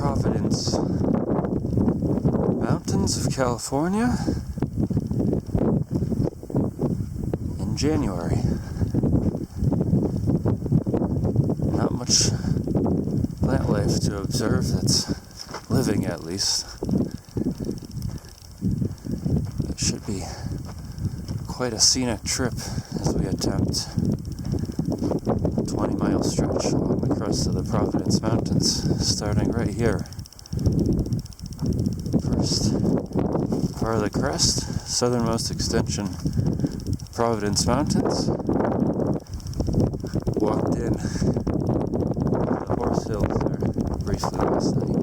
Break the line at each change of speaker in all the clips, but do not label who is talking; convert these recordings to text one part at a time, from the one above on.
Providence Mountains of California in January. Not much plant life to observe that's living, at least. It should be quite a scenic trip as we attempt a 20-mile stretch along the crest of the Providence Mountains, starting right here. First part of the crest, southernmost extension, Providence Mountains. Walked in the horse hills there briefly last night.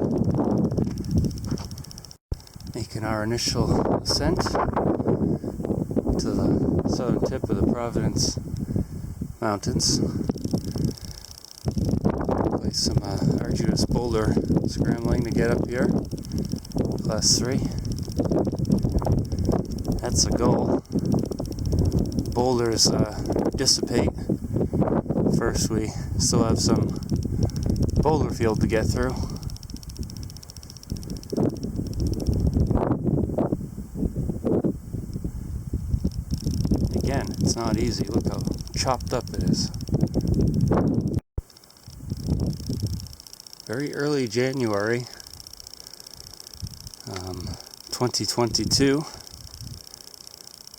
Making our initial ascent to the southern tip of the Providence Mountains. Quite some arduous boulder scrambling to get up here. Class 3. That's a goal. Boulders dissipate. First, we still have some boulder field to get through. Again, it's not easy. Look how chopped up it is. Very early January 2022,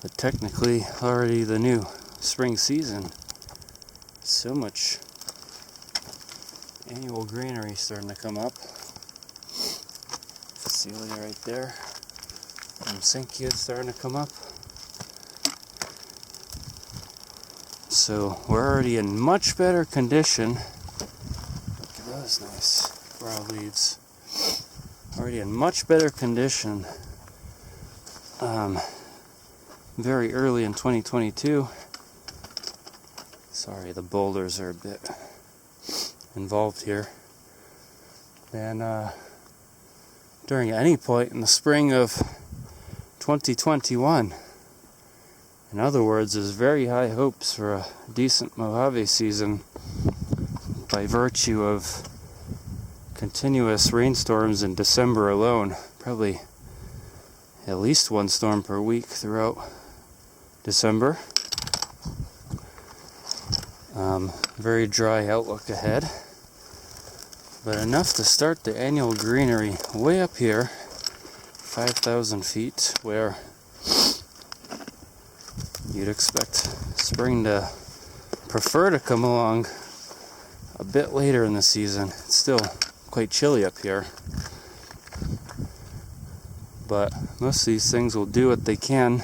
but technically already the new spring season. So much annual greenery starting to come up. Celia right there. Sinkia starting to come up. So we're already in much better condition. Look at those nice broad leaves. Already in much better condition. Very early in 2022. Sorry, the boulders are a bit involved here. Than during any point in the spring of 2021. In other words, there's very high hopes for a decent Mojave season by virtue of continuous rainstorms in December alone. Probably at least one storm per week throughout December. Very dry outlook ahead, but enough to start the annual greenery way up here, 5,000 feet, where you'd expect spring to prefer to come along a bit later in the season. It's still quite chilly up here, but most of these things will do what they can,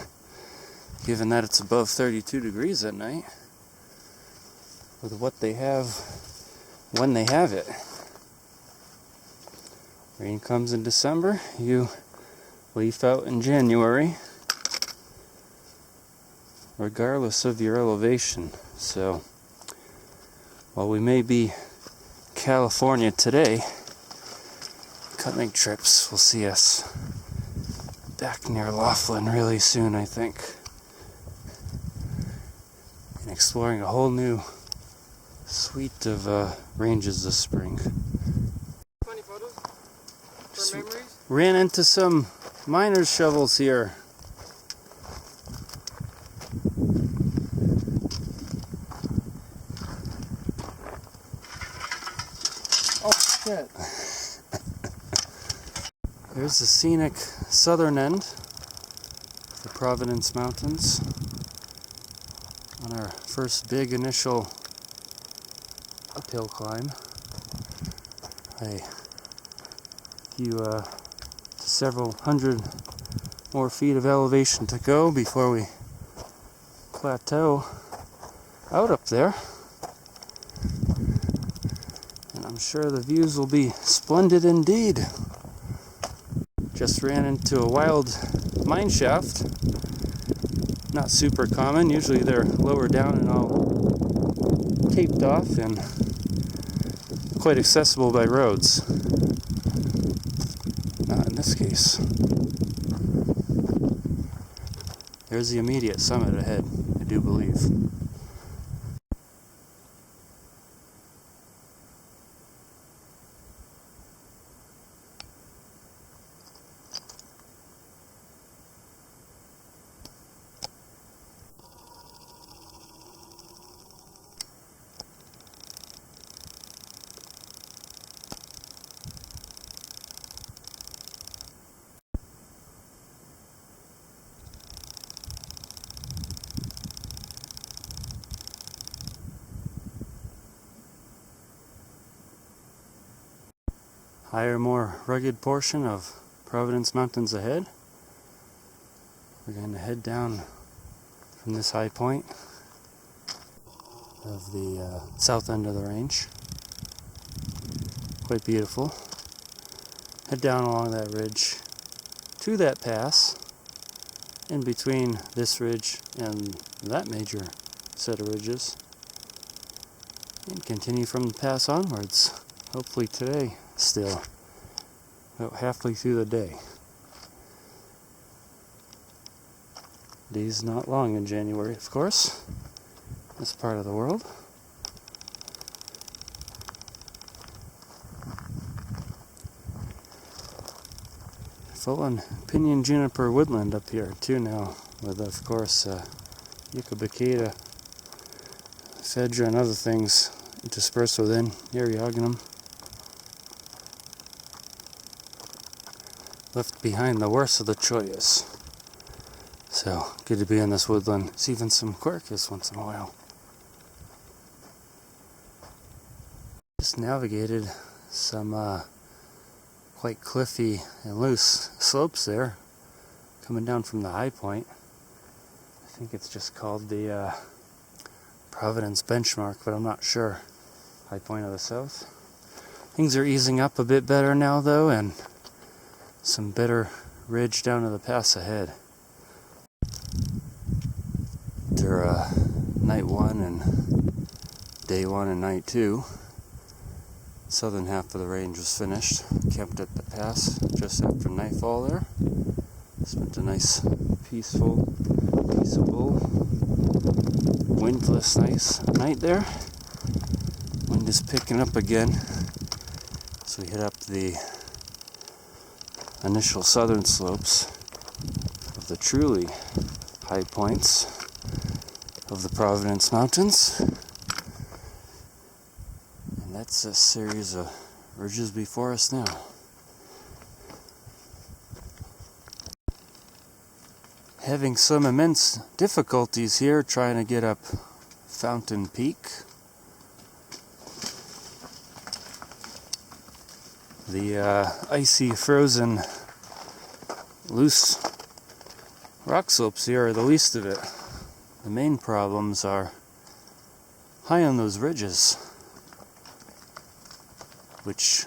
given that it's above 32 degrees at night, with what they have when they have it. Rain comes in December, you leaf out in January, regardless of your elevation. So while we may be California today, coming trips will see us back near Laughlin really soon, I think, and exploring a whole new suite of ranges this spring.
Funny photos for memories.
Ran into some miner's shovels here.
Oh shit.
There's the scenic southern end of the Providence Mountains on our first big initial uphill climb. Several hundred more feet of elevation to go before we plateau out up there. And I'm sure the views will be splendid indeed. Just ran into a wild mine shaft. Not super common. Usually they're lower down and all taped off and quite accessible by roads. Not in this case. There's the immediate summit ahead, I do believe. higher, more rugged portion of Providence Mountains ahead. We're going to head down from this high point of the south end of the range. Quite beautiful. Head down along that ridge to that pass. In between this ridge and that major set of ridges, and continue from the pass onwards, hopefully today still, about halfway through the day. Day's not long in January, of course, this part of the world. Full on pinyon juniper woodland up here too now, with of course yucca baccata, phedra and other things interspersed within, eriogonum. Left behind the worst of the chollas. So good to be in this woodland. See even some quercus once in a while. Just navigated some quite cliffy and loose slopes there, coming down from the high point. I think it's just called the Providence benchmark, but I'm not sure. High point of the south. Things are easing up a bit better now though, and some better ridge down to the pass ahead. After night 1 and day 1 and night 2, southern half of the range was finished. Camped at the pass just after nightfall there. Spent a nice, peaceful, peaceable, windless, nice night there. Wind is picking up again as we hit up the initial southern slopes of the truly high points of the Providence Mountains. That's a series of ridges before us now. Having some immense difficulties here trying to get up Fountain Peak. The icy, frozen, loose rock slopes here are the least of it. The main problems are high on those ridges, which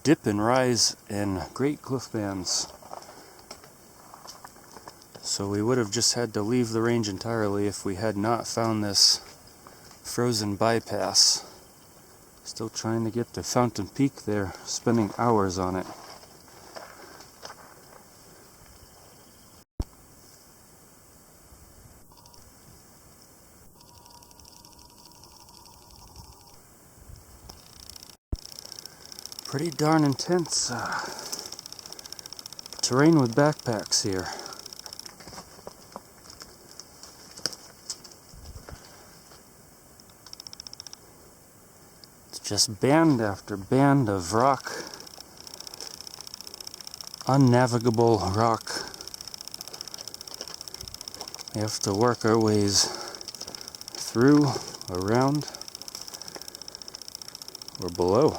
dip and rise in great cliff bands. So we would have just had to leave the range entirely if we had not found this frozen bypass. Still trying to get to Fountain Peak there, spending hours on it. Pretty darn intense terrain with backpacks here. It's just band after band of rock, unnavigable rock. We have to work our ways through, around, or below.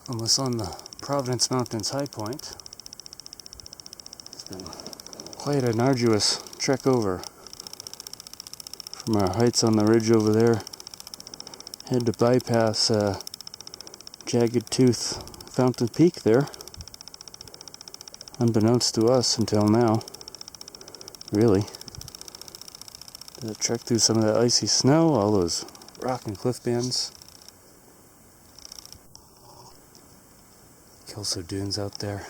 Almost on the Providence Mountains high point. It's been quite an arduous trek over from our heights on the ridge over there. Had to bypass Jagged Tooth Fountain Peak there, unbeknownst to us until now, really. Did a trek through some of that icy snow, all those rock and cliff bands. Kelso dunes out there.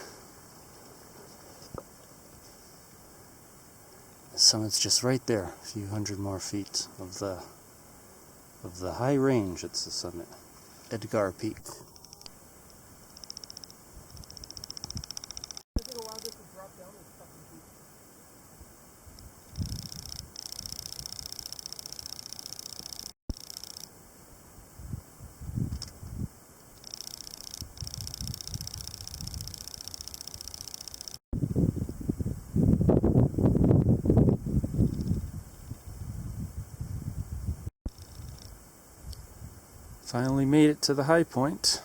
The summit's just right there, a few hundred more feet of the high range. It's the summit, Edgar Peak. Finally made it to the high point.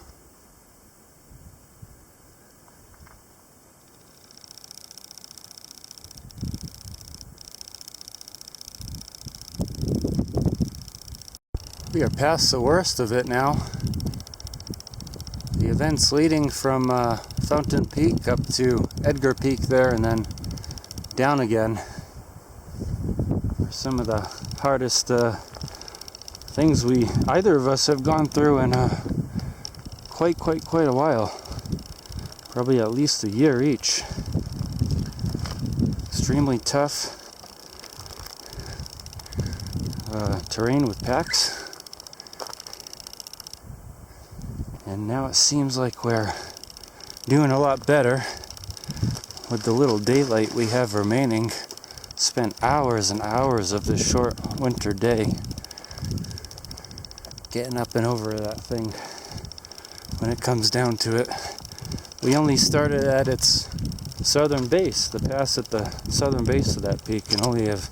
We are past the worst of it now. The events leading from Fountain Peak up to Edgar Peak there and then down again are some of the hardest things either of us have gone through in quite a while. Probably at least a year each. Extremely tough terrain with packs. And now it seems like we're doing a lot better with the little daylight we have remaining. Spent hours and hours of this short winter day getting up and over that thing. When it comes down to it, we only started at its southern base, the pass at the southern base of that peak, and only have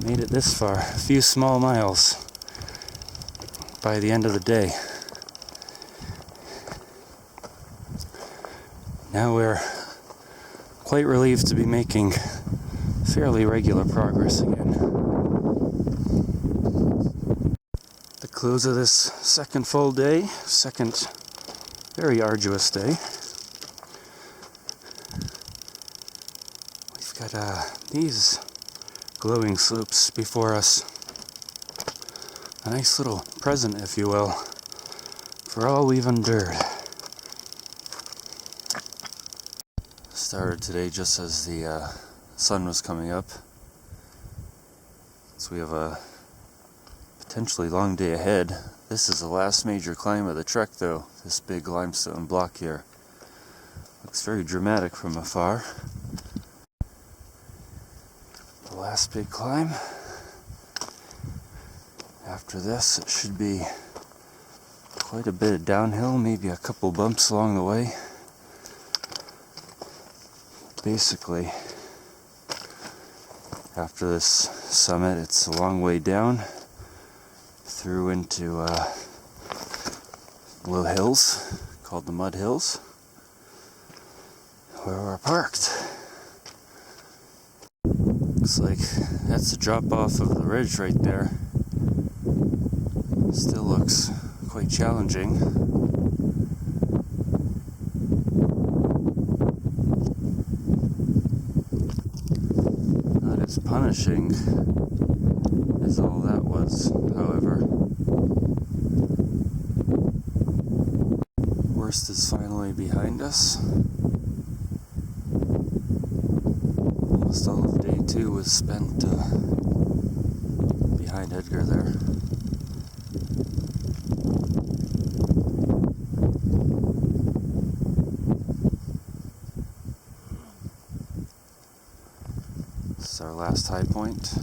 made it this far, a few small miles by the end of the day. Now we're quite relieved to be making fairly regular progress again. The close of this second full day, second very arduous day. We've got these glowing slopes before us. A nice little present, if you will, for all we've endured. Started today just as the sun was coming up. So we have a potentially long day ahead. This is the last major climb of the trek though, this big limestone block here. Looks very dramatic from afar. The last big climb. After this it should be quite a bit of downhill, maybe a couple bumps along the way. Basically, after this summit it's a long way down through into little hills called the Mud Hills, where we're parked. Looks like that's the drop off of the ridge right there. Still looks quite challenging. Not as punishing as all that was, however. Worst is finally behind us. Almost all of day 2 was spent behind Edgar there. This is our last high point.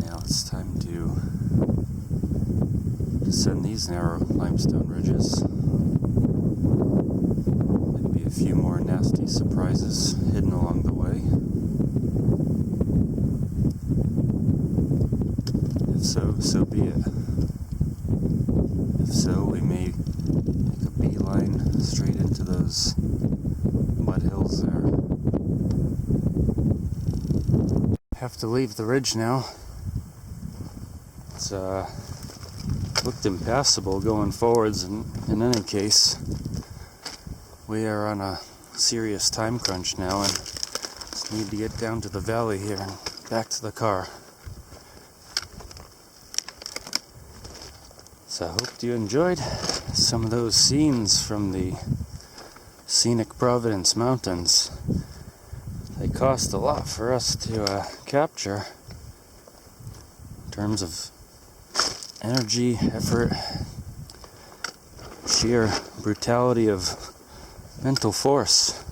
Now it's time to descend these narrow limestone ridges. Maybe a few more nasty surprises hidden along the way. If so, so be it. If so, we may make a beeline straight into those mud hills there. Have to leave the ridge now. It's looked impassable going forwards, and in any case we are on a serious time crunch now and just need to get down to the valley here and back to the car. So I hope you enjoyed some of those scenes from the scenic Providence Mountains. They cost a lot for us to capture in terms of energy, effort, sheer brutality of mental force.